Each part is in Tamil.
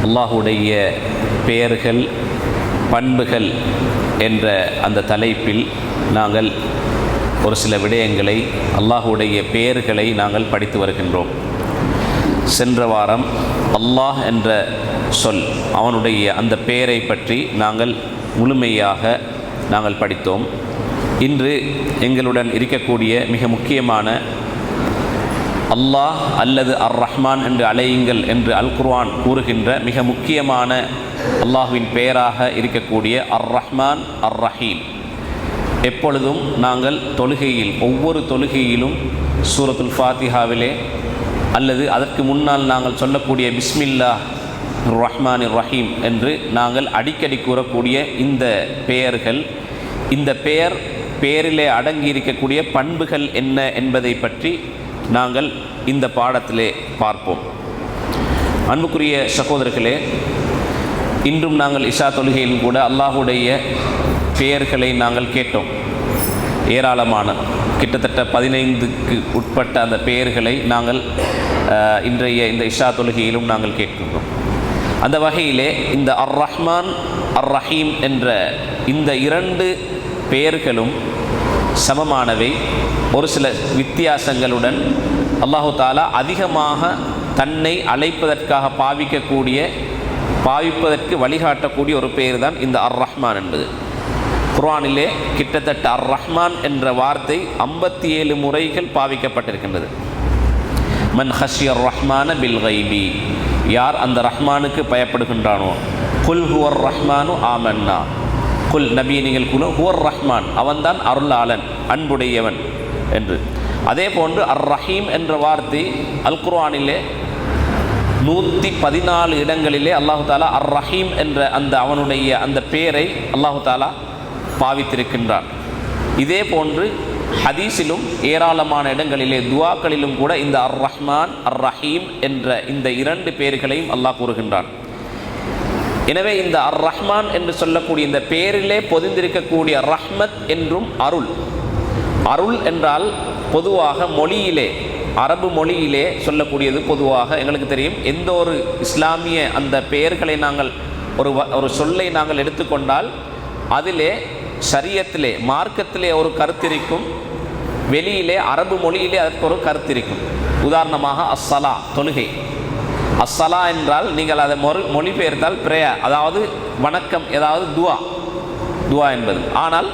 அல்லாஹுடைய பெயர்கள் பண்புகள் என்ற அந்த தலைப்பில் நாங்கள் ஒரு சில விடயங்களை அல்லாஹுடைய பெயர்களை நாங்கள் படித்து வருகின்றோம். சென்ற வாரம் அல்லாஹ் என்ற சொல், அவனுடைய அந்த பெயரை பற்றி நாங்கள் முழுமையாக நாங்கள் படித்தோம். இன்று எங்களுடன் இருக்கக்கூடிய மிக முக்கியமான அல்லாஹ் அல்லது அர் ரஹ்மான் என்று அழையுங்கள் என்று அல் குர்ஆன் கூறுகின்ற மிக முக்கியமான அல்லாஹுவின் பெயராக இருக்கக்கூடிய அர் ரஹ்மான் அர் ரஹீம். எப்பொழுதும் நாங்கள் தொழுகையில், ஒவ்வொரு தொழுகையிலும் சூரத்துல் ஃபாத்திஹாவிலே அல்லது அதற்கு முன்னால் நாங்கள் சொல்லக்கூடிய பிஸ்மில்லாஹ் ரஹ்மான் ரஹீம் என்று நாங்கள் அடிக்கடி கூறக்கூடிய இந்த பெயர்கள், இந்த பெயரிலே அடங்கி இருக்கக்கூடிய பண்புகள் என்ன என்பதை பற்றி நாங்கள் இந்த பாடத்திலே பார்ப்போம். அன்புக்குரிய சகோதரர்களே, இன்றும் நாங்கள் இஷா தொழுகையிலும் கூட அல்லாஹுடைய பெயர்களை நாங்கள் கேட்டோம். ஏராளமான கிட்டத்தட்ட 15க்கு உட்பட்ட அந்த பெயர்களை நாங்கள் இன்றைய இந்த இஷா தொழுகையிலும் நாங்கள் கேட்கின்றோம். அந்த வகையிலே இந்த அர் ரஹ்மான் அர் ரஹீம் என்ற இந்த இரண்டு பெயர்களும் சமமானவை. ஒரு சில வித்தியாசங்களுடன் அல்லாஹு தாலா அதிகமாக தன்னை அழைப்பதற்காக பாவிப்பதற்கு வழிகாட்டக்கூடிய ஒரு பெயர் தான் இந்த அர் ரஹ்மான் என்பது. குர்ஆனிலே கிட்டத்தட்ட அர் ரஹ்மான் என்ற வார்த்தை 57 முறைகள் பாவிக்கப்பட்டிருக்கின்றது. மன் ஹஷியர் ரஹ்மான பில் கைபி, யார் அந்த ரஹ்மானுக்கு பயப்படுகின்றானோ, குல் ஹுவர் ரஹ்மானு ஆமன்னா, குல் நபி நீங்கள் குல் ஹுவர் ரஹ்மான், அவன்தான் அருளாளன் அன்புடையவன் என்று. அதே போன்று அர் ரஹீம் என்ற வார்த்தை அல் குர்ஆனிலே 114 இடங்களிலே அல்லாஹு தாலா அர் ரஹீம் என்ற அந்த அவனுடைய அந்த பெயரை அல்லாஹு தாலா பாவித்திருக்கின்றார். இதே போன்று ஹதீஸிலும் ஏராளமான இடங்களிலே துஆக்களிலும் கூட இந்த அர் ரஹ்மான் அர் ரஹீம் என்ற இந்த இரண்டு பெயர்களையும் அல்லாஹ் கூறுகின்றான். எனவே இந்த அர் ரஹ்மான் என்று சொல்லக்கூடிய இந்த பெயரிலே பொதிந்திருக்கக்கூடிய ரஹ்மத் என்றும் அருள் என்றால் பொதுவாக மொழியிலே, அரபு மொழியிலே சொல்லக்கூடியது பொதுவாக எங்களுக்கு தெரியும். எந்த ஒரு இஸ்லாமிய அந்த பெயர்களை நாங்கள் ஒரு சொல்லை நாங்கள் எடுத்துக்கொண்டால் அதிலே ஷரியத்திலே, மார்க்கத்திலே ஒரு கருத்திருக்கும், வெளியிலே அரபு மொழியிலே அதற்கு ஒரு கருத்திருக்கும். உதாரணமாக அஸ்ஸலா, தொழுகை. அஸ்ஸலா என்றால் நீங்கள் அதை மொழிபெயர்த்தால் பிரேயர், அதாவது வணக்கம், ஏதாவது துவா என்பது. ஆனால்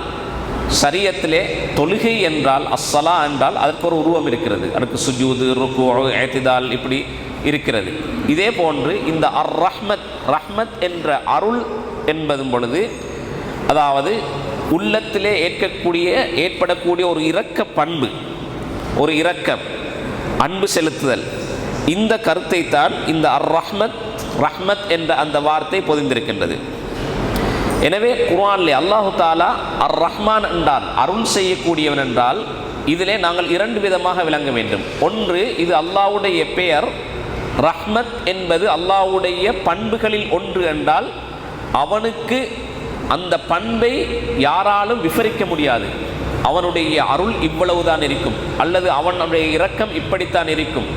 ஷரியத்திலே தொழுகை என்றால், அஸ்ஸலா என்றால் அதற்கு ஒரு உருவம் இருக்கிறது, அதற்கு சுஜூது, ருக்கு, இஅ்திதால் இப்படி இருக்கிறது. இதே போன்று இந்த அர் ரஹ்மத் என்ற அருள் என்பதும் பொழுது, அதாவது உள்ளத்திலே ஏற்படக்கூடிய ஒரு இரக்க பண்பு, ஒரு இரக்கம், அன்பு செலுத்துதல், இந்த கருத்தை தான் இந்த அர் ரஹ்மத் என்ற அந்த வார்த்தை பொதிந்திருக்கின்றது. எனவே குர்ஆனிலே அல்லாஹு தாலா அர் ரஹ்மான் என்றால் அருள் செய்யக்கூடியவன் என்றால் இதிலே நாங்கள் 2 விதமாக விளங்க வேண்டும். ஒன்று, இது அல்லாஹ்வுடைய பெயர். ரஹ்மத் என்பது அல்லாஹ்வுடைய பண்புகளில் ஒன்று என்றால் அவனுக்கு அந்த பண்பை யாராலும் விவரிக்க முடியாது. அவனுடைய அருள் இவ்வளவுதான் இருக்கும், அல்லது அவனுடைய இரக்கம் இப்படித்தான் இருக்கும்,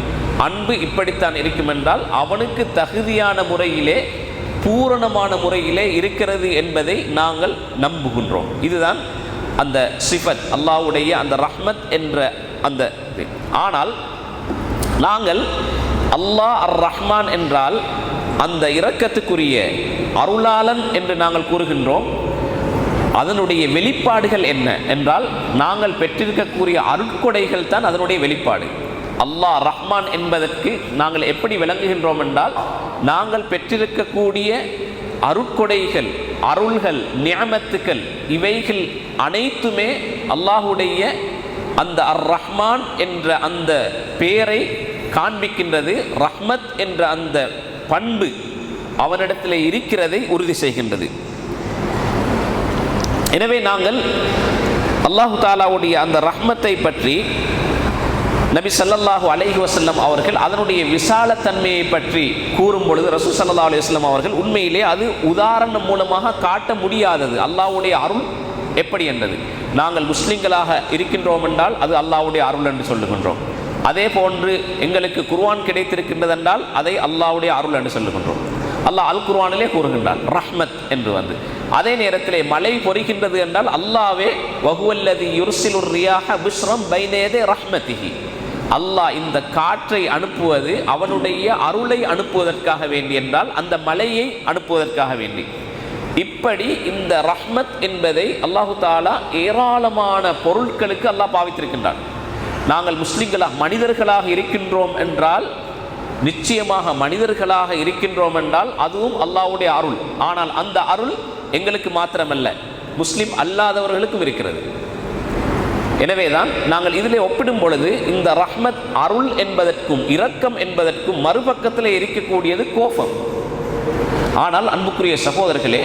அன்பு இப்படித்தான் இருக்கும் என்றால் அவனுக்கு தகுதியான முறையிலே, பூரணமான முறையிலே இருக்கிறது என்பதை நாங்கள் நம்புகின்றோம். இதுதான் அந்த சிஃபத், அல்லாஹ்வுடைய அந்த ரஹ்மத் என்ற அந்த இது. ஆனால் நாங்கள் அல்லாஹ் அர் ரஹ்மான் என்றால் அந்த இரக்கத்துக்குரிய அருளாளன் என்று நாங்கள் கூறுகின்றோம். அதனுடைய வெளிப்பாடுகள் என்ன என்றால், நாங்கள் பெற்றிருக்கக்கூடிய அருட்கொடைகள் தான் அதனுடைய வெளிப்பாடு. அல்லாஹ் ரஹ்மான் என்பதற்கு நாங்கள் எப்படி விளங்குகின்றோம் என்றால், நாங்கள் பெற்றிருக்கக்கூடிய அருட்கொடைகள், அருள்கள், நிஅமத்துக்கள், இவைகள் அனைத்துமே அல்லாஹுடைய அந்த அர் ரஹ்மான் என்ற அந்த பெயரை காண்பிக்கின்றது. ரஹ்மத் என்ற அந்த பண்பு அவனிடத்தில் இருக்கிறதை உறுதி செய்கின்றது. எனவே நாங்கள் அல்லாஹு தாலாவுடைய அந்த ரஹ்மத்தை பற்றி நபி ஸல்லல்லாஹு அலைஹி வஸல்லம் அவர்கள் அதனுடைய விசாலத்தன்மையை பற்றி கூறும் பொழுது ரசூல் ஸல்லல்லாஹு அலைஹி வஸல்லம் அவர்கள் உண்மையிலே அது உதாரணம் மூலமாக காட்ட முடியாதது. அல்லாஹ்வுடைய அருள் எப்படி என்றது. நாங்கள் முஸ்லிம்களாக இருக்கின்றோம் என்றால் அது அல்லாஹ்வுடைய அருள் என்று சொல்லுகின்றோம். அதே போன்று எங்களுக்கு குர்ஆன் கிடைத்திருக்கின்றது என்றால் அதை அல்லாஹ்வுடைய அருள் என்று சொல்லுகின்றோம். அல்லாஹ் அல் குர்ஆனிலே கூறுகின்றான் ரஹ்மத் என்று வந்து. அதே நேரத்திலே மழை பொழிகின்றது என்றால் அல்லாஹ்வே வஹுவல்லதி யுர்சிலுர் ரியாஹ பிஷ்ரம் பைன யதை ரஹ்மத்திஹி, அல்லாஹ் இந்த காற்றை அனுப்புவது அவனுடைய அருளை அனுப்புவதற்காக வேண்டி என்றால் அந்த மழையை அனுப்புவதற்காக வேண்டி. இப்படி இந்த ரஹ்மத் என்பதை அல்லாஹு தாலா ஏராளமான பொருட்களுக்கு அல்லாஹ் பாவித்திருக்கின்றான். நாங்கள் முஸ்லிம்களாக மனிதர்களாக இருக்கின்றோம் என்றால், நிச்சயமாக மனிதர்களாக இருக்கின்றோம் என்றால் அதுவும் அல்லாஹ்வுடைய அருள். ஆனால் அந்த அருள் எங்களுக்கு மாத்திரமல்ல, முஸ்லிம் அல்லாதவர்களுக்கும் இருக்கிறது. எனவேதான் நாங்கள் இதிலே ஒப்பிடும் பொழுது இந்த ரஹ்மத் அருள் என்பதற்கும் இரக்கம் என்பதற்கும் மறுபக்கத்தில் இருக்கக்கூடியது கோபம். ஆனால் அன்புக்குரிய சகோதரர்களே,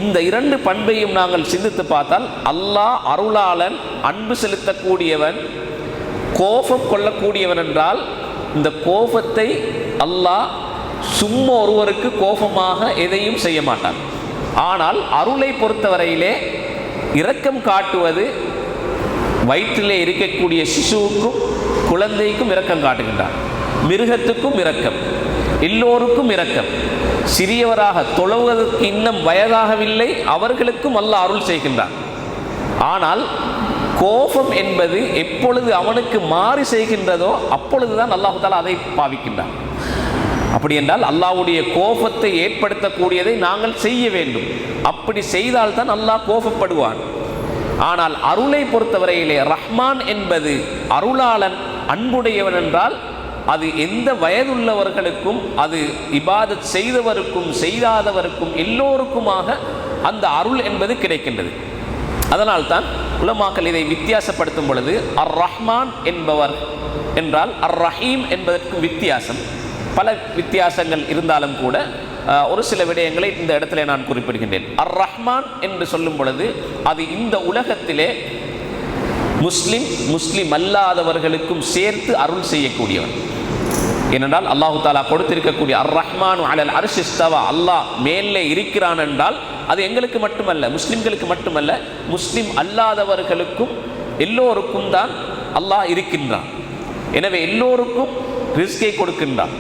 இந்த இரண்டு பண்பையும் நாங்கள் சிந்தித்து பார்த்தால் அல்லாஹ் அருளாளன், அன்பு செலுத்தக்கூடியவன், கோபம் கொள்ளக்கூடியவன் என்றால் இந்த கோபத்தை அல்லாஹ் சும்மா ஒருவருக்கு கோபமாக எதையும் செய்ய மாட்டான். ஆனால் அருளை பொறுத்தவரையிலே இரக்கம் காட்டுவது வயிற்றிலே இருக்கக்கூடிய சிசுவுக்கும் குழந்தைக்கும் இரக்கம் காட்டுகின்றான், மிருகத்துக்கும் இரக்கம், எல்லோருக்கும் இரக்கம். சிறியவராக தொழுவதற்கு இன்னும் வயதாகவில்லை அவர்களுக்கும் அல்லாஹ் அருள் செய்கின்றான். ஆனால் கோபம் என்பது எப்பொழுது அவனுக்கு மாறி செய்கின்றதோ அப்பொழுதுதான் அல்லாஹ் தஆலா அதை பாவிக்கின்றான். அப்படி என்றால் அல்லாஹ்வுடைய கோபத்தை ஏற்படுத்தக்கூடியதை நாங்கள் செய்ய வேண்டும். அப்படி செய்தால்தான் அல்லாஹ் கோபப்படுவான். ஆனால் அருளை பொறுத்தவரையிலே ரஹ்மான் என்பது அருளாளன், அன்புடையவன் என்றால் அது எந்த வயதுள்ளவர்களுக்கும், அது இபாதத் செய்தவருக்கும் செய்யாதவருக்கும் எல்லோருக்குமாக அந்த அருள் என்பது கிடைக்கின்றது. அதனால்தான் உலமாக்கள் இதை வித்தியாசப்படுத்தும் பொழுது அர் ரஹ்மான் என்பவர் என்றால் அர் ரஹீம் என்பதற்கு வித்தியாசம், பல வித்தியாசங்கள் இருந்தாலும் கூட ஒரு சில விடயங்களை இந்த இடத்துல நான் குறிப்பிடுகின்றேன். அர் ரஹ்மான் என்று சொல்லும் பொழுது அது இந்த உலகத்திலே முஸ்லிம் அல்லாதவர்களுக்கும் சேர்த்து அருள் செய்யக்கூடியவன். ஏனென்றால் அல்லாஹு தாலா கொடுத்திருக்கக்கூடிய அர் ரஹ்மான் அலல் அர்ஷ் இஸ்தவா, அல்லாஹ் மேலே இருக்கிறான் என்றால் அது எங்களுக்கு மட்டுமல்ல, முஸ்லிம்களுக்கு மட்டுமல்ல, முஸ்லிம் அல்லாதவர்களுக்கும் எல்லோருக்கும் தான் அல்லாஹ் இருக்கின்றான். எனவே எல்லோருக்கும் ரிஸ்கை கொடுக்கின்றான்,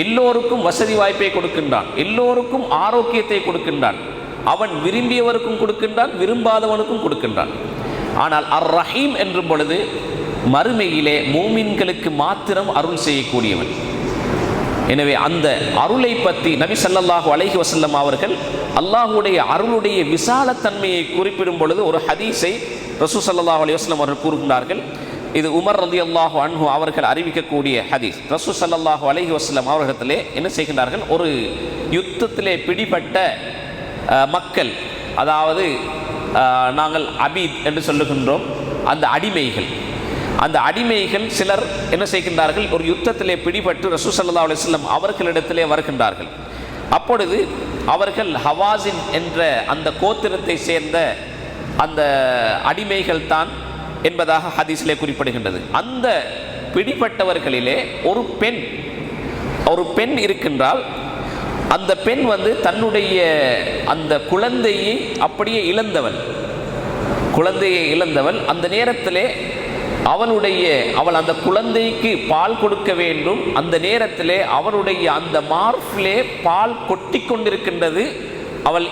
எல்லோருக்கும் வசதி வாய்ப்பை கொடுக்கின்றான், எல்லோருக்கும் ஆரோக்கியத்தை கொடுக்கின்றான். அவன் விரும்பியவருக்கும் கொடுக்கின்றான், விரும்பாதவனுக்கும் கொடுக்கின்றான். ஆனால் அர் ரஹீம் என்றும் பொழுது மறுமையிலே மூமின்களுக்கு மாத்திரம் அருள் செய்யக்கூடியவன். எனவே அந்த அருளை பற்றி நபி ஸல்லல்லாஹு அலைஹி வஸல்லம் அவர்கள் அல்லாஹ்வுடைய அருளுடைய விசாலத்தன்மையை குறிப்பிடும் பொழுது ஒரு ஹதீஸை ரசூல் ஸல்லல்லாஹு அலைஹி வஸல்லம் அவர்கள் கூறுகின்றார்கள். இது உமர் ரலியல்லாஹு அன்ஹு அவர்கள் அறிவிக்கக்கூடிய ஹதீஸ். ரசூல் ஸல்லல்லாஹு அலைஹி வஸல்லம் அவர்களிடத்திலே என்ன செய்கின்றார்கள், ஒரு யுத்தத்திலே பிடிபட்ட மக்கள், அதாவது நாங்கள் அபீத் என்று சொல்லுகின்றோம், அந்த அடிமைகள் சிலர் என்ன செய்கின்றார்கள், ஒரு யுத்தத்திலே பிடிபட்டு ரசூல் ஸல்லல்லாஹு அலைஹி வஸல்லம் அவர்களிடத்திலே வருகின்றார்கள். அப்பொழுது அவர்கள் ஹவாஸின் என்ற அந்த கோத்திரத்தை சேர்ந்த அந்த அடிமைகள் தான் என்பதாக ஹதீஸிலே குறிப்பிடுகின்றது. அந்த பிடிப்பட்டவர்களிலே ஒரு பெண் இருக்கின்றால், அந்த பெண் தன்னுடைய அந்த குழந்தையை அப்படியே இழந்தவள். அந்த நேரத்திலே அவள் அந்த குழந்தைக்கு பால் கொடுக்க வேண்டும். அந்த நேரத்திலே அவளுடைய அந்த மார்பிலே பால் கொட்டி கொண்டிருக்கின்றது. அவள்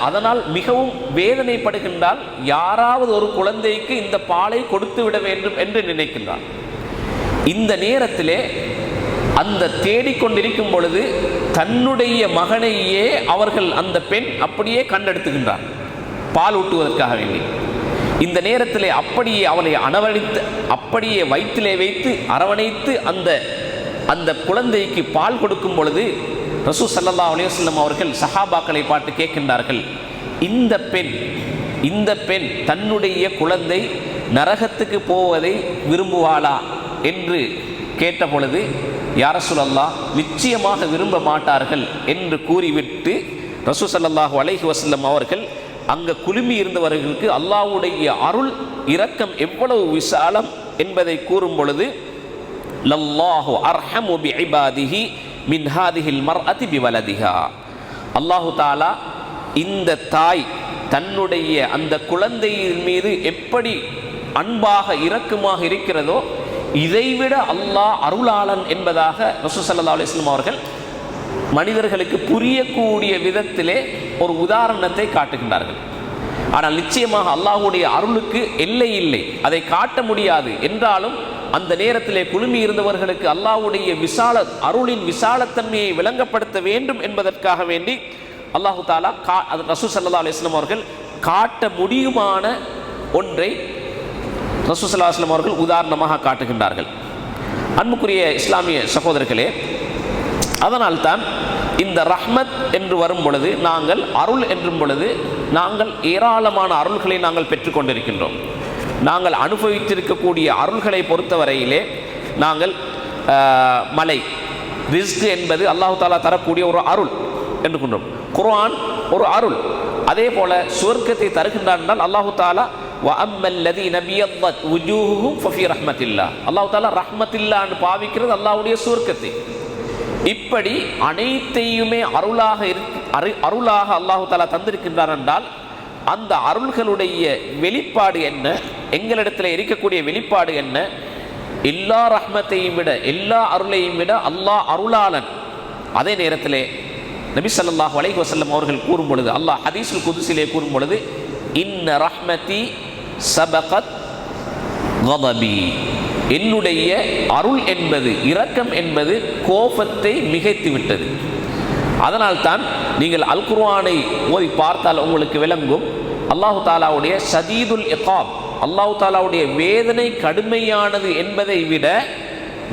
அதனால் மிகவும் வேதனைப்படுகின்றாள். யாராவது ஒரு குழந்தைக்கு இந்த பாலை கொடுத்து விட வேண்டும் என்று நினைக்கின்றாள். இந்த நேரத்திலே அந்த தேடிக்கொண்டிருக்கும் பொழுது தன்னுடைய மகனையே அந்த பெண் அப்படியே கண்டெடுத்துகின்றார் பால் ஊட்டுவதற்காக வேண்டி. இந்த நேரத்திலே அப்படியே அவளை அப்படியே வயிற்றிலே வைத்து அரவணைத்து அந்த குழந்தைக்கு பால் கொடுக்கும் பொழுது ரசூல் ஸல்லல்லாஹு அலைஹி வஸல்லம் அவர்கள் சஹாபாக்களை பார்த்து கேட்கின்றார்கள், இந்த பெண் தன்னுடைய குழந்தை நரகத்துக்கு போவதை விரும்புவாளா என்று கேட்ட பொழுது, யா ரசூலல்லாஹ், நிச்சயமாக விரும்ப மாட்டார்கள் என்று கூறிவிட்டு ரசூல் ஸல்லல்லாஹு அலைஹி வஸல்லம் அவர்கள் அங்கே குழுமி இருந்தவர்களுக்கு அல்லாஹ்வுடைய அருள் இரக்கம் எவ்வளவு விசாலம் என்பதை கூறும் பொழுது, லல்லாஹு அர்ஹமு பிஇபாதிஹி மின் ஹாதிஹில் மர்அதி பிவலதிஹா, அல்லாஹு தாலா இந்த தாய் தன்னுடைய அந்த குழந்தையின் மீது எப்படி அன்பாக இரக்கமாக இருக்கிறதோ இதைவிட அல்லாஹ் அருளாளன் என்பதாக ரசூல் ஸல்லல்லாஹு அலைஹி வஸல்லம் அவர்கள் மனிதர்களுக்கு புரியக்கூடிய விதத்திலே ஒரு உதாரணத்தை காட்டுகின்றார்கள். ஆனால் நிச்சயமாக அல்லாஹ்வுடைய அருளுக்கு எல்லை இல்லை, அதை காட்ட முடியாது என்றாலும் அந்த நேரத்திலே குழுமி இருந்தவர்களுக்கு அல்லாஹ்வுடைய அருளின் விசாலத்தன்மையை விளங்கப்படுத்த வேண்டும் என்பதற்காக வேண்டி அல்லாஹு தாலா ரசூல் ஸல்லல்லாஹு அலைஹி வஸல்லம் அவர்கள் காட்ட முடியுமான ஒன்றை ரசூல் ஸல்லல்லாஹு அலைஹி வஸல்லம் அவர்கள் உதாரணமாக காட்டுகின்றார்கள். அன்புக்குரிய இஸ்லாமிய சகோதரர்களே, அதனால்தான் இந்த ரஹ்மத் என்று வரும் பொழுது, நாங்கள் அருள் என்றும் பொழுது நாங்கள் ஏராளமான அருள்களை நாங்கள் பெற்றுக்கொண்டிருக்கின்றோம். நாங்கள் அனுபவித்திருக்கக்கூடிய அருள்களை பொறுத்தவரையிலே நாங்கள் மலை ரிஸ்க் என்பது அல்லாஹு தாலா தரக்கூடிய ஒரு அருள் என்று கொண்டோம். குர்ஆன் ஒரு அருள். அதே போல சுவர்க்கத்தை தருகின்றான் என்றால் அல்லாஹு தாலா அல்லாஹு தாலா ரஹ்மத்தில்லா என்று பாவிக்கிறது அல்லாஹ்வுடைய சுவர்க்கத்தை. இப்படி அனைத்தையுமே அருளாக அல்லாஹு தாலா தந்திருக்கின்றார் என்றால் அந்த அருள்களுடைய வெளிப்பாடு என்ன, எங்களிடத்தில் இருக்கக்கூடிய வெளிப்பாடு என்ன? எல்லா ரஹ்மத்தையும் விட, எல்லா அருளையும் விட அல்லாஹ் அருளாளன். அதே நேரத்திலே நபி ஸல்லல்லாஹு அலைஹி வஸல்லம் அவர்கள் கூறும் பொழுது, அல்லாஹ் ஹதீஸுல் குதுஸிலே கூறும் பொழுது, இன்ன ரஹ்மதி சபகத் கதபி, என்னுடைய அருள் என்பது, இரக்கம் என்பது கோபத்தை மிகைத்து விட்டது. அதனால்தான் நீங்கள் அல் குர்ஆனை ஓதி பார்த்தால் உங்களுக்கு விளங்கும், அல்லாஹு தாலாவுடைய ஷதீதுல் இகாப், அல்லாஹு தாலாவுடைய வேதனை கடுமையானது என்பதை விட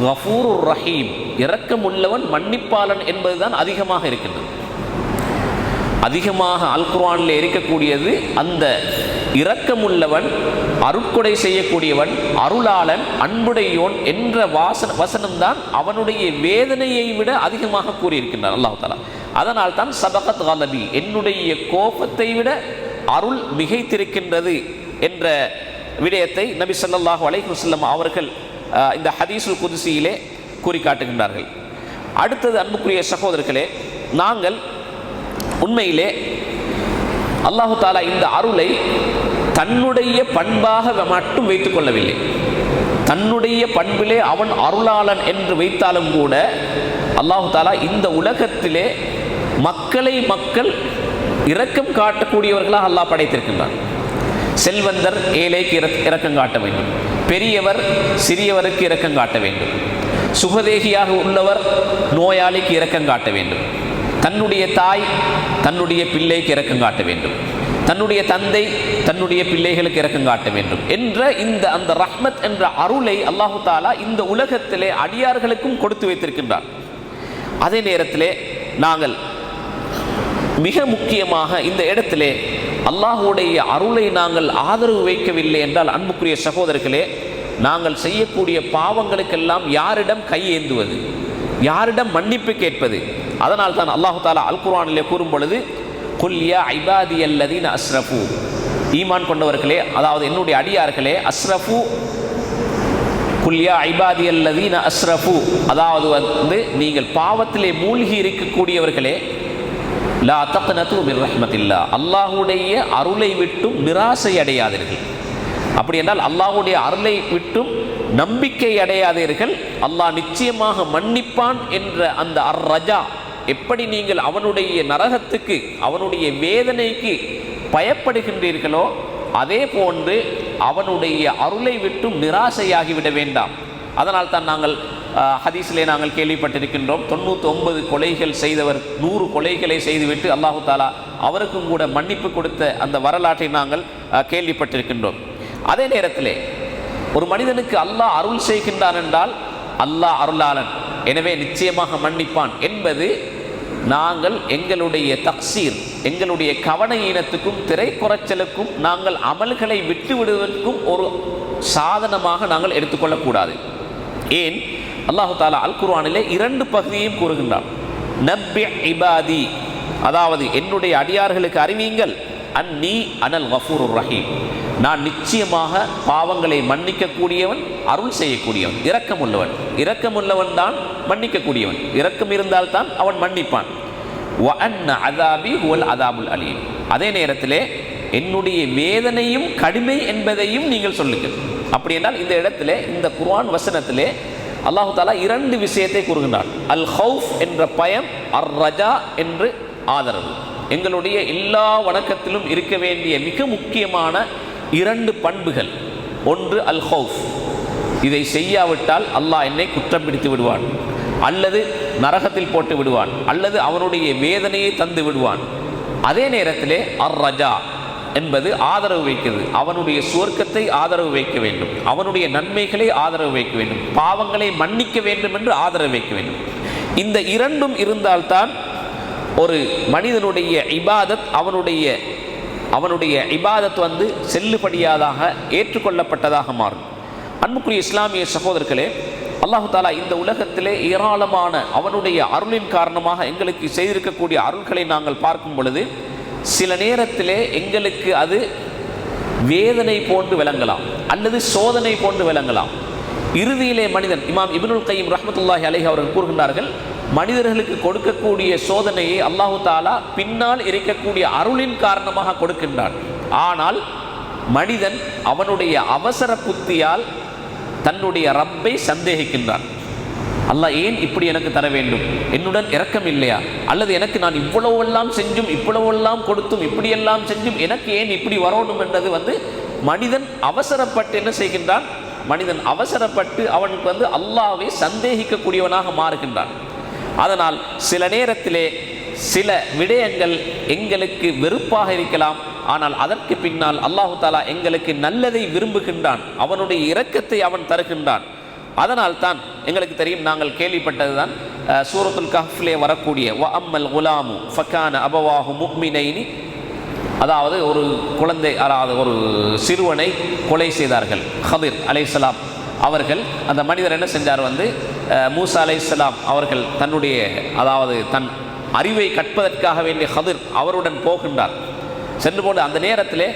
கஃபூருர் ரஹீம், இரக்கம் உள்ளவன் மன்னிப்பாளன் என்பதுதான் அதிகமாக இருக்கின்றது. அதிகமாக அல் குர்ஆனில் இருக்கக்கூடியது அந்த இரக்கமுள்ளவன், அருட்கொடை செய்யக்கூடியவன், அருளாளன், அன்புடையோன் என்ற வசனம்தான் அவனுடைய வேதனையை விட அதிகமாக கூறியிருக்கின்றான் அல்லாஹ் தஆலா. அதனால் தான் சபகத் கலபி, என்னுடைய கோபத்தை விட அருள் மிகைத்திருக்கின்றது என்ற விடயத்தை நபி ஸல்லல்லாஹு அலைஹி வஸல்லம் அவர்கள் இந்த ஹதீஸுல் குதுஸியிலே கூறி காட்டுகின்றார்கள். அடுத்தது அன்புக்குரிய சகோதரர்களே, நாங்கள் உண்மையிலே அல்லாஹு தாலா இந்த அருளை தன்னுடைய பண்பாக மட்டும் வைத்துக் கொள்ளவில்லை. தன்னுடைய பண்பிலே அவன் அருளாளன் என்று வைத்தாலும் கூட அல்லாஹு தாலா இந்த உலகத்திலே மக்கள் இரக்கம் காட்டக்கூடியவர்களாக அல்லாஹ் படைத்திருக்கின்றான். செல்வந்தர் ஏழைக்கு இரக்கம் காட்ட வேண்டும், பெரியவர் சிறியவருக்கு இரக்கம் காட்ட வேண்டும், சுகதேகியாக உள்ளவர் நோயாளிக்கு இரக்கம் காட்ட வேண்டும், தன்னுடைய தாய் தன்னுடைய பிள்ளைக்கு இரக்கம் காட்ட வேண்டும், தன்னுடைய தந்தை தன்னுடைய பிள்ளைகளுக்கு இரக்கம் காட்ட வேண்டும் என்ற அந்த ரஹ்மத் என்ற அருளை அல்லாஹு தாலா இந்த உலகத்திலே அடியார்களுக்கும் கொடுத்து வைத்திருக்கின்றார். அதே நேரத்திலே நாங்கள் மிக முக்கியமாக இந்த இடத்திலே அல்லாஹுடைய அருளை நாங்கள் ஆதரவு வைக்கவில்லை என்றால், அன்புக்குரிய சகோதரர்களே, நாங்கள் செய்யக்கூடிய பாவங்களுக்கெல்லாம் யாரிடம் கையேந்துவது, யாரிடம் மன்னிப்பு கேட்பது? அதனால் தான் அல்லாஹு தாலா அல் குர்ஆனிலே கூறும் பொழுது, குல் யா இபாதியல்லதீன அஸ்ரஃபு, ஈமான் கொண்டவர்களே, அதாவது என்னுடைய அடியார்களே, அஸ்ரஃபு குல் யா இபாதியல்லதீன அஸ்ரஃபு, அதாவது நீங்கள் பாவத்திலே மூழ்கி இருக்கக்கூடியவர்களே, லா தக்னது மிர் ரஹ்மத்தில்லா, அல்லாஹ்வுடைய அருளை விட்டும் நிராசை அடையாதீர்கள். அப்படி என்றால் அல்லாஹ்வுடைய அருளை விட்டும் நம்பிக்கை அடையாதீர்கள், அல்லாஹ் நிச்சயமாக மன்னிப்பான் என்ற அந்த ரஜா, எப்படி நீங்கள் அவனுடைய நரகத்துக்கு, அவனுடைய வேதனைக்கு பயப்படுகின்றீர்களோ அதே போன்று அவனுடைய அருளை விட்டும் நிராசையாகிவிட வேண்டாம். அதனால் தான் நாங்கள் ஹதீஸிலே நாங்கள் கேள்விப்பட்டிருக்கின்றோம், 99 கொலைகள் செய்தவர் 100 கொலைகளை செய்துவிட்டு அல்லாஹு தாலா அவருக்கும் கூட மன்னிப்பு கொடுத்த அந்த வரலாற்றை நாங்கள் கேள்விப்பட்டிருக்கின்றோம். அதே நேரத்திலே ஒரு மனிதனுக்கு அல்லாஹ் அருள் செய்கின்றான் என்றால் அல்லாஹ் அருளாளன், எனவே நிச்சயமாக மன்னிப்பான் என்பது நாங்கள் எங்களுடைய தக்சீர், எங்களுடைய கவன ஈனத்துக்கும் திரை குறைச்சலுக்கும் நாங்கள் அமல்களை விட்டு விடுவதற்கும் ஒரு சாதனமாக நாங்கள் எடுத்துக்கொள்ளக்கூடாது. ஏன்? அல்லாஹு தாலா அல் குர்ஆனிலே 2 பகுதியையும் கூறுகின்றான். நப்பி இபாதி, அதாவது என்னுடைய அடியார்களுக்கு அறிவியுங்கள், அன்னி அனல் கஃபூருர் ரஹீம், நான் நிச்சயமாக பாவங்களை மன்னிக்கக்கூடியவன், அருள் செய்யக்கூடியவன், இரக்கமுள்ளவன். இரக்கமுள்ளவன் தான் மன்னிக்கக்கூடியவன், இரக்கம் இருந்தால்தான் அவன் மன்னிப்பான். வ அன்ன அஸாபி ஹுவல் அஸாபுல் அலீம், அதே நேரத்திலே என்னுடைய வேதனையும் கடுமை என்பதையும் நீங்கள் சொல்லுங்கள். அப்படி என்றால் இந்த இடத்திலே, இந்த குர்ஆன் வசனத்திலே அல்லாஹு தாலா இரண்டு விஷயத்தை கூறுகின்றார். அல் ஹவுஃப் என்ற பயம், அர் ரஜா என்று ஆதரவு. எங்களுடைய எல்லா வணக்கத்திலும் இருக்க வேண்டிய மிக முக்கியமான இரண்டு பண்புகள். ஒன்று அல் ஹவுஃப், இதை செய்யாவிட்டால் அல்லாஹ் என்னை குற்றம் பிடித்து விடுவான், அல்லது நரகத்தில் போட்டு விடுவான், அல்லது அவனுடைய வேதனையை தந்து விடுவான். அதே நேரத்திலே அர் ரஜா என்பது ஆதரவு வைக்கிறது. அவனுடைய சுவர்க்கத்தை ஆதரவு வைக்க வேண்டும், அவனுடைய நன்மைகளை ஆதரவு வைக்க வேண்டும், பாவங்களை மன்னிக்க வேண்டும் என்று ஆதரவு வைக்க வேண்டும். இந்த இரண்டும் இருந்தால்தான் ஒரு மனிதனுடைய இபாதத், அவனுடைய இபாதத் செல்லுபடியாதாக ஏற்றுக்கொள்ளப்பட்டதாக மாறும். அன்புக்குரிய இஸ்லாமிய சகோதரர்களே, அல்லாஹு தாலா இந்த உலகத்திலே ஏராளமான அவனுடைய அருளின் காரணமாக எங்களுக்கு செய்திருக்கக்கூடிய அருள்களை நாங்கள் பார்க்கும் பொழுது சில நேரத்திலே எங்களுக்கு அது வேதனை போன்று விளங்கலாம், அல்லது சோதனை போன்று விளங்கலாம். இறுதியிலே மனிதன், இமாம் இப்னுல் கையிம் ரஹ்மத்துல்லாஹி அலைஹி அவர்கள் கூறுகின்றார்கள், மனிதர்களுக்கு கொடுக்கக்கூடிய சோதனையை அல்லாஹு தாலா பின்னால் இருக்கக்கூடிய அருளின் காரணமாக கொடுக்கின்றான். ஆனால் மனிதன் அவனுடைய அவசர புத்தியால் தன்னுடைய ரப்பை சந்தேகிக்கின்றான். அல்லாஹ் ஏன் இப்படி எனக்கு தர வேண்டும், என்னுடன் இரக்கம் இல்லையா, அல்லது எனக்கு நான் இவ்வளவெல்லாம் செஞ்சும் இவ்வளவெல்லாம் கொடுத்தும் இப்படியெல்லாம் செஞ்சும் எனக்கு ஏன் இப்படி வரணும் என்றது மனிதன் அவசரப்பட்டு என்ன செய்கின்றான், மனிதன் அவசரப்பட்டு அவனுக்கு அல்லாஹ்வை சந்தேகிக்கக்கூடியவனாக மாறுகின்றான். அதனால் சில நேரத்திலே சில விடயங்கள் எங்களுக்கு வெறுப்பாக இருக்கலாம், ஆனால் அதற்கு பின்னால் அல்லாஹு தாலா எங்களுக்கு நல்லதை விரும்புகின்றான், அவனுடைய இரக்கத்தை அவன் தருகின்றான். அதனால் தான் எங்களுக்கு தெரியும், நாங்கள் கேள்விப்பட்டது தான் சூரத்துல் கஹ்ஃபிலே வரக்கூடிய வ அம்மல் குலாமு ஃபகான அபவாஹு முஃமினைனி, அதாவது ஒரு குழந்தை, அதாவது ஒரு சிறுவனை கொலை செய்தார்கள் ஹதிர் அலைஹிஸ்ஸலாம் அவர்கள். அந்த மனிதர் என்ன செஞ்சார், மூசா அலைஹிஸ்ஸலாம் அவர்கள் தன்னுடைய, அதாவது தன் அறிவை கற்பதற்காக வேண்டிய ஹதிர் அவருடன் போகின்றார். சென்று போது அந்த நேரத்திலே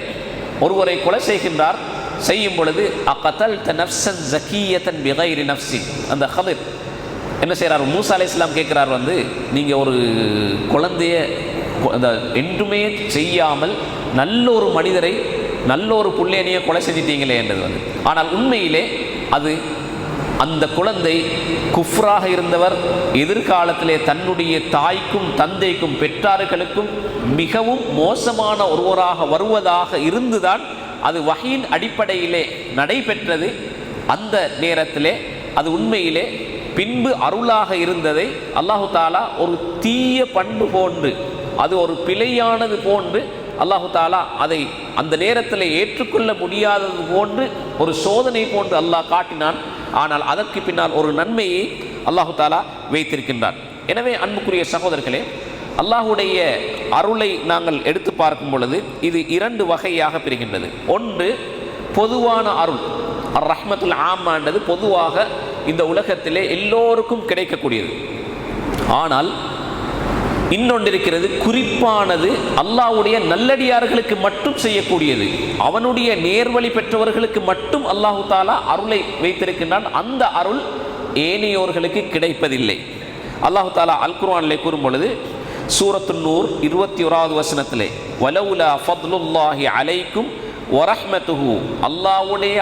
ஒருவரை கொலை செய்கின்றார். செய்யும் பொழுது அகதல்த நஃப்ஸன் ஸகியத்தன் பிகைரி நஃப்ஸின், அந்த ஹதிர் என்ன செய்கிறார், மூசா அலைஹிஸ்ஸலாம் கேட்குறார், நீங்கள் ஒரு குழந்தைய என்றுமே செய்யாமல் நல்ல ஒரு மனிதரை, நல்ல ஒரு புள்ளையனையை கொலை செஞ்சிட்டீங்களே என்றது. ஆனால் உண்மையிலே அது அந்த குழந்தை குஃப்ராக இருந்தவர், எதிர்காலத்திலே தன்னுடைய தாய்க்கும் தந்தைக்கும் பெற்றார்களுக்கும் மிகவும் மோசமான ஒருவராக வருவதாக இருந்துதான் அது வஹீன் அடிப்படையிலே நடைபெற்றது. அந்த நேரத்திலே அது உண்மையிலே பின்பு அருளாக இருந்ததை அல்லாஹு தாலா ஒரு தீய பண்பு போன்று, அது ஒரு பிழையானது போன்று அல்லாஹு தாலா அதை அந்த நேரத்தில் ஏற்றுக்கொள்ள முடியாதது போன்று ஒரு சோதனை போன்று அல்லாஹ் காட்டினான். ஆனால் அதற்கு பின்னால் ஒரு நன்மையை அல்லாஹு தாலா வைத்திருக்கின்றான். எனவே அன்புக்குரிய சகோதரர்களே, அல்லாஹுடைய அருளை நாங்கள் எடுத்து பார்க்கும் பொழுது இது இரண்டு வகையாக பிரிகின்றது. ஒன்று பொதுவான அருள், அர் ரஹ்மத்துல் ஆமான்றது பொதுவாக இந்த உலகத்திலே எல்லோருக்கும் கிடைக்கக்கூடியது. ஆனால் இன்னொன்று இருக்கிறது, குறிப்பானது அல்லாஹ்வுடைய நல்லடியார்களுக்கு மட்டும் செய்யக்கூடியது, அவனுடைய நேர்வழி பெற்றவர்களுக்கு மட்டும் அல்லாஹு தாலா அருளை வைத்திருக்கின்றான். அந்த அருள் ஏனையோர்களுக்கு கிடைப்பதில்லை. அல்லாஹு தாலா அல் குர்ஆனிலே கூறும் பொழுது சூரத்துன் நூர் 21வது வசனத்திலே வலவுலா ஃபத்லுல்லாஹி அலைக்கும் வரஹ்மத்துஹு, அல்லாஹ்வுடைய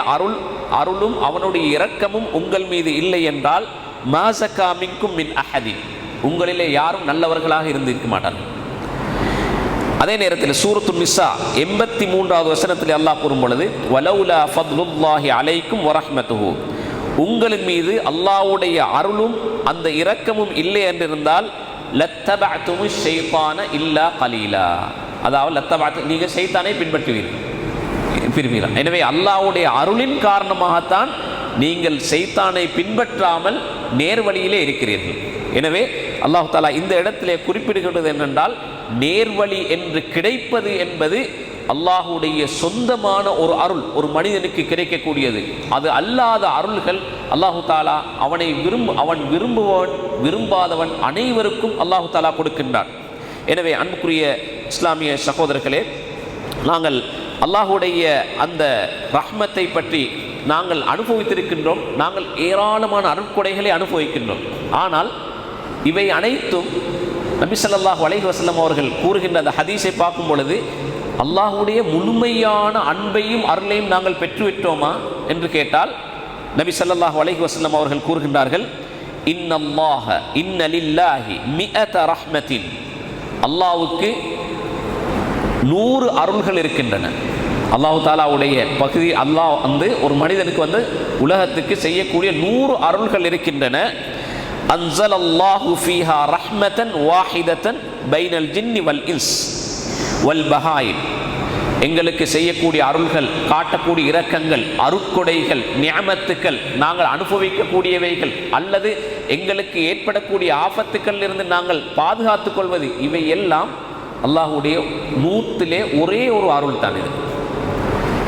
அருளும் அவனுடைய இரக்கமும் உங்கள் மீது இல்லை என்றால் மா ஸகா மின்கும் மின் அஹதின், உங்களிலே யாரும் நல்லவர்களாக இருந்திருக்க மாட்டார்கள். அதே நேரத்தில் சூரத்துன் நிஸா 83வது வசனத்தில் அல்லாஹ் கூறும் பொழுது வலவுலா ஃபத்லுல்லாஹி அலைக்கும் வரஹ்மத்துஹு, உங்களின் மீது அல்லாஹ்வுடைய அருளும் அந்த இரக்கமும் இல்லை என்றிருந்தால் லத்தபஅதுமு ஷைத்தான இல்லா கலீலா, அதாவது லத்தபஅது, நீங்கள் ஷைத்தானை பின்பற்றுவீர்கள். எனவே அல்லாஹ்வுடைய அருளின் காரணமாகத்தான் நீங்கள் ஷைத்தானை பின்பற்றாமல் நேர்வழியிலே இருக்கிறீர்கள். எனவே அல்லாஹ் தஆலா இந்த இடத்திலே குறிப்பிடுகின்றது என்னென்றால், நேர்வழி என்று கிடைப்பது என்பது அல்லாஹுடைய சொந்தமான ஒரு அருள், ஒரு மனிதனுக்கு கிடைக்கக்கூடியது. அது அல்லாத அருள்கள் அல்லாஹு தாலா அவன் விரும்புவன் விரும்பாதவன் அனைவருக்கும் அல்லாஹு தாலா கொடுக்கின்றான். எனவே அன்புக்குரிய இஸ்லாமிய சகோதரர்களே, நாங்கள் அல்லாஹுடைய அந்த ரஹ்மத்தை பற்றி நாங்கள் அனுபவித்திருக்கின்றோம். நாங்கள் ஏராளமான அருட்கொடைகளை அனுபவிக்கின்றோம். ஆனால் இவை அனைத்தும் நபி ஸல்லல்லாஹு அலைஹி வஸல்லம் அவர்கள் கூறுகின்ற அந்த ஹதீஸை பார்க்கும் பொழுது அல்லாஹுடைய முழுமையான அன்பையும் அருளையும் நாங்கள் பெற்றுவிட்டோமா என்று கேட்டால் நபி ஸல்லல்லாஹு அலைஹி வஸல்லம் அவர்கள் கூறுகின்றார்கள், இன்னல்லாஹ இன்ன லில்லாஹி மிஅத ரஹ்மத்தின், அல்லாஹ்வுக்கு 100 அருள்கள் இருக்கின்றன. அல்லாஹு தாலாவுடைய பகுதி, அல்லாஹ் ஒரு மனிதனுக்கு உலகத்துக்கு செய்யக்கூடிய 100 அருள்கள் இருக்கின்றன. அன்ஸலல்லாஹு ஃபீஹா ரஹ்மத்தன் வாஹிதத்தன் பைனல் ஜின்னி வல் இன்ஸ் வல் பஹாயிம், எங்களுக்கு செய்யக்கூடிய அருள்கள், காட்டக்கூடிய இரக்கங்கள், அருட்கொடைகள், நிஅமத்துக்கள், நாங்கள் அனுபவிக்கக்கூடியவைகள் அல்லது எங்களுக்கு ஏற்படக்கூடிய ஆபத்துக்கள் இருந்து நாங்கள் பாதுகாத்துக் கொள்வது, இவை எல்லாம் அல்லாஹுடைய 100லே ஒரே ஒரு அருள் தான். இது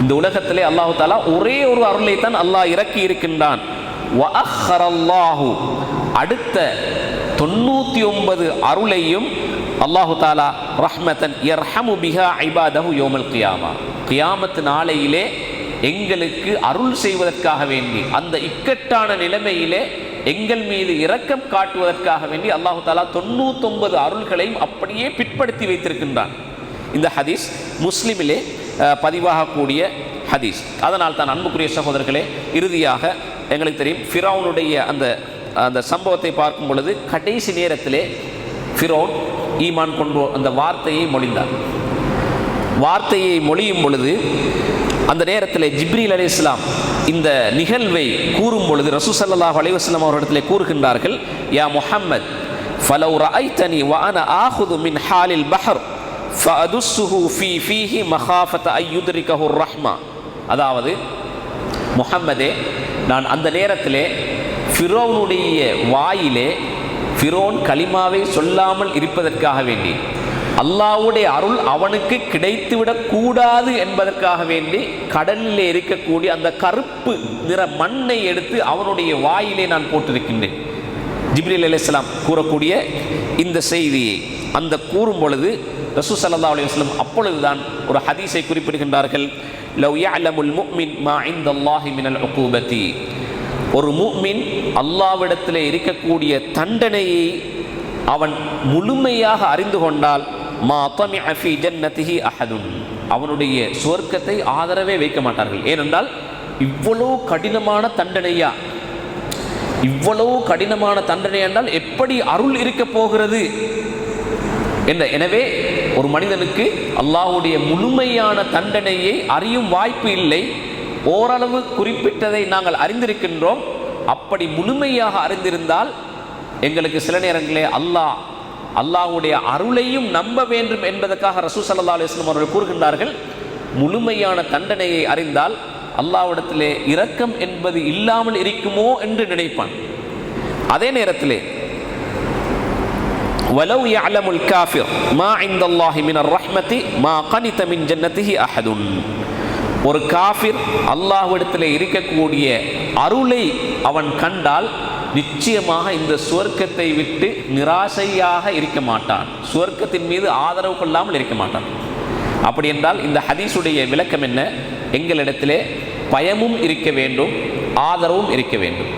இந்த உலகத்திலே அல்லாஹு தாலா ஒரே ஒரு அருளை தான் அல்லாஹ் இறக்கி இருக்கின்றான். வஅஹ்ரல்லாஹு, அடுத்த 99 அருளையும் அல்லாஹு தாலா ரஹ்மத்தன் யர்ஹமு பிஹா இபாதஹு யௌமல் கியாமா, கியாமத் நாளையிலே எங்களுக்கு அருள் செய்வதற்காக வேண்டி, அந்த இக்கட்டான நிலைமையிலே எங்கள் மீது இரக்கம் காட்டுவதற்காக வேண்டி அல்லாஹு தாலா 99 அருள்களையும் அப்படியே பிற்படுத்தி வைத்திருக்கின்றான். இந்த ஹதீஸ் முஸ்லிமிலே பதிவாகக்கூடிய ஹதீஸ். அதனால் தான் அன்புக்குரிய சகோதரர்களே, இறுதியாக எங்களுக்கு தெரியும் ஃபிரௌனுடைய அந்த சம்பவத்தை பார்க்கும் பொழுது கடைசி நேரத்திலே ஃபிரௌன் ஈமான் கொண்டு அந்த வார்த்தையை மொழிந்தார். வார்த்தையை மொழியும் பொழுது அந்த நேரத்தில் ஜிப்ரீல் அலைஹிஸ்ஸலாம் இந்த நிகழ்வை கூறும் பொழுது ரசூல் ஸல்லல்லாஹு அலைஹி வஸல்லம் அவர்களிடத்திலே கூறுகின்றார்கள், யா முஹம்மத் ஃபலவ் ரஅய்தனி வ அன ஆஹுது மின் ஹாலில் பஹர் ஃபஅதுஸ்ஸுஹு ஃபீஹி மகாஃபத அய்யுத்ரிகஹு ரஹ்மா. அதாவது முஹம்மதே, நான் அந்த நேரத்திலே ஃபிரௌனுடைய வாயிலே, ஃபிரௌன் கலிமாவை சொல்லாமல் இருப்பதற்காக வேண்டி, அல்லாஹ்வுடைய அருள் அவனுக்கு கிடைத்துவிடக் கூடாது என்பதற்காக வேண்டி கடலிலே இருக்கக்கூடிய அந்த கருப்பு நிற மண்ணை எடுத்து அவனுடைய வாயிலே நான் போட்டிருக்கின்றேன். ஜிப்ரீல் அலைஹிஸ்ஸலாம் கூறக்கூடிய இந்த செய்தியை அந்த கூறும் பொழுது ரசூல் ஸல்லல்லாஹு அலைஹி வஸல்லம் அப்பொழுதுதான் ஒரு ஹதீஸை குறிப்பிடுகின்றார்கள், லவ் யஅலமுல் முஃமின் மா இன்தல்லாஹி மினல் உகூபதி, ஒரு முஃமின் அல்லாஹ்விடத்திலே இருக்கக்கூடிய தண்டனையை அவன் முழுமையாக அறிந்து கொண்டால், மா தமிஅ ஃபீ ஜன்னதிஹி அஹதுன், அவனுடைய சுவர்க்கத்தை ஆதரவே வைக்க மாட்டார்கள். ஏனென்றால் இவ்வளவு கடினமான தண்டனையா, இவ்வளவு கடினமான தண்டனை என்றால் எப்படி அருள் இருக்க போகிறது என்ற. எனவே ஒரு மனிதனுக்கு அல்லாஹ்வுடைய முழுமையான தண்டனையை அறியும் வாய்ப்பு இல்லை. ஓரளவு குறிப்பிட்டதை நாங்கள் அறிந்திருக்கின்றோம். அப்படி முழுமையாக அறிந்திருந்தால் எங்களுக்கு சில நேரங்களே அல்லாஹ்வுடைய அருளையும் நம்ப வேண்டும் என்பதற்காக ரசூல் ஸல்லல்லாஹு அலைஹி வஸல்லம் அவர்கள் கூறுகின்றார்கள், முழுமையான தண்டனையை அறிந்தால் அல்லாஹ்விடத்திலே இரக்கம் என்பது இல்லாமல் இருக்குமோ என்று நினைப்பான். அதே நேரத்திலே வலவ் யஅலமுல் காஃபிர் மா இன்தல்லாஹி மினர் ரஹ்மதி மா கனித மின் ஜன்னதிஹி அஹதுன், ஒரு காஃபிர் அல்லாஹ்விடத்திலே இருக்கக்கூடிய அருளை அவன் கண்டால் நிச்சயமாக இந்த சுவர்க்கத்தை விட்டு நிராசையாக இருக்க மாட்டான், சுவர்க்கத்தின் மீது ஆதரவு கொள்ளாமல் இருக்க மாட்டான். அப்படி என்றால் இந்த ஹதீஸுடைய விளக்கம் என்ன? எங்களிடத்திலே பயமும் இருக்க வேண்டும், ஆதரவும் இருக்க வேண்டும்.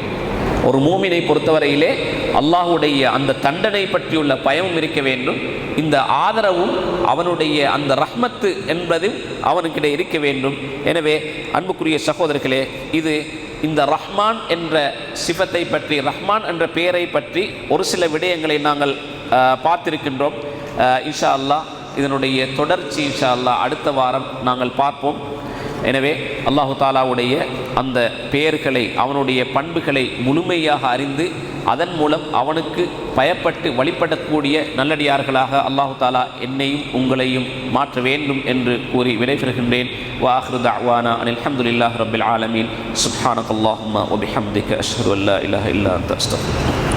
ஒரு மூமினை பொறுத்தவரையிலே அல்லாஹ்வுடைய அந்த தண்டனை பற்றியுள்ள பயமும் இருக்க வேண்டும், இந்த ஆதரவும் அவனுடைய அந்த ரஹ்மத்து என்பதும் அவனுக்கிடையே இருக்க வேண்டும். எனவே அன்புக்குரிய சகோதரர்களே, இது இந்த ரஹ்மான் என்ற சிஃபத்தை பற்றி, ரஹ்மான் என்ற பெயரை பற்றி ஒரு சில விடயங்களை நாங்கள் பார்த்திருக்கின்றோம். இன்ஷா அல்லாஹ் இதனுடைய தொடர்ச்சி இன்ஷா அல்லாஹ் அடுத்த வாரம் நாங்கள் பார்ப்போம். எனவே அல்லாஹு தாலாவுடைய அந்த பெயர்களை, அவனுடைய பண்புகளை முழுமையாக அறிந்து அதன் மூலம் அவனுக்கு பயப்பட்டு வழிபடக்கூடிய நல்லடியார்களாக அல்லாஹு தாலா என்னையும் உங்களையும் மாற்ற வேண்டும் என்று கூறி விடைபெறுகின்றேன். வஆகிரு தஅவானா அனில் ஹம்துலில்லாஹி ரப்பில் ஆலமீன். சுப்ஹானக்கல்லாஹும்ம வபிஹம்திக அஷ்ஹது அல்லா இலாஹா இல்லா அன்த அஸ்தக்ஃபிருக்க.